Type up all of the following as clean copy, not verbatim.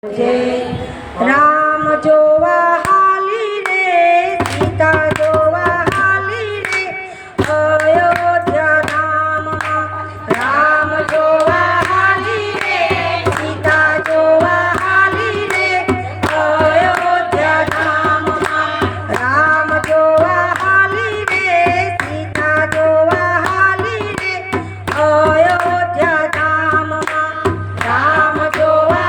जय राम जोवा हाली रे सीता जोवा हाली रे अयोध्या धाम राम जोवा हाली रे सीता जोवा हाली रे अयोध्या धाम राम जोवा हाली रे सीता जोवा हाली रे अयोध्या धाम राम जोवा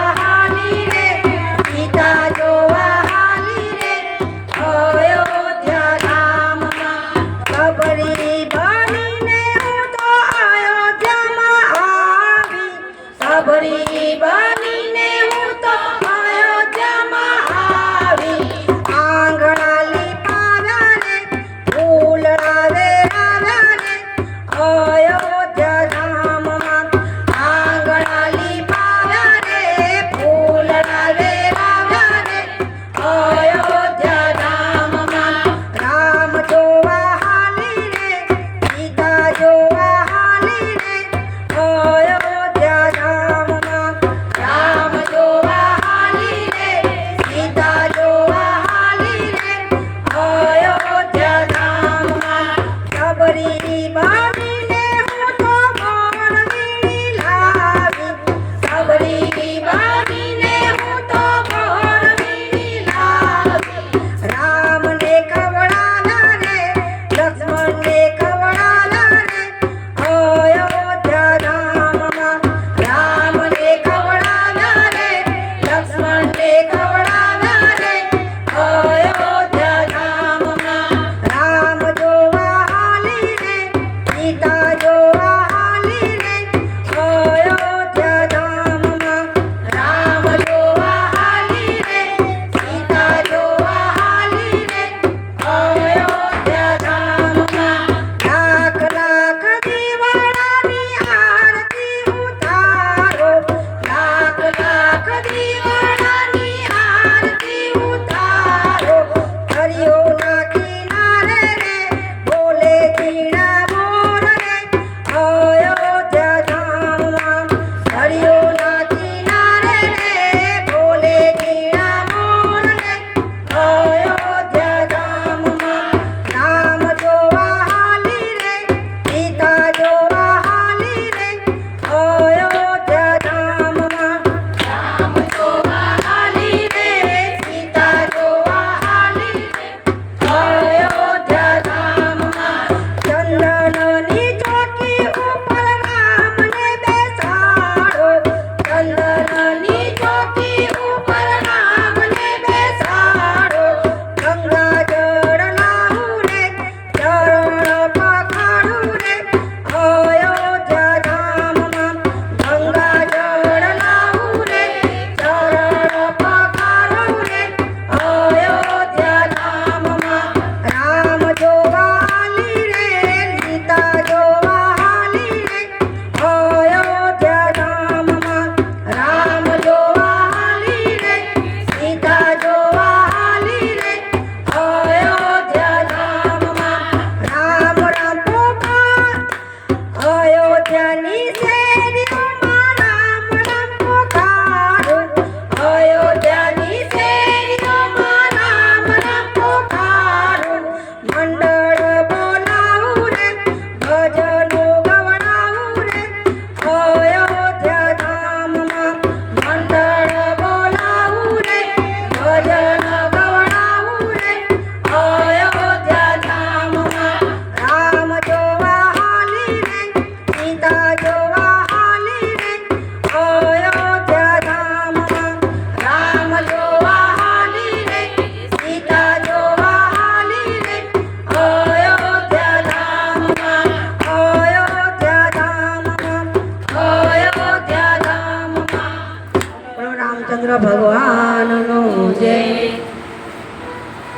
सबरी बनीने हूँ तो अयोध्याમાં આવી આંગણાલી પાવ્યા રે ફૂલડા વેરાવ્યા રે અયોધ્યા ધામમાં આંગણાલી પાવ્યા રે ફૂલડા વેરાવ્યા રે અયોધ્યા ધામમાં રામ જોવા હાલી રે સીતા જોવા હાલી રે અયોધ્યા ધામ ભગવાનનો જય।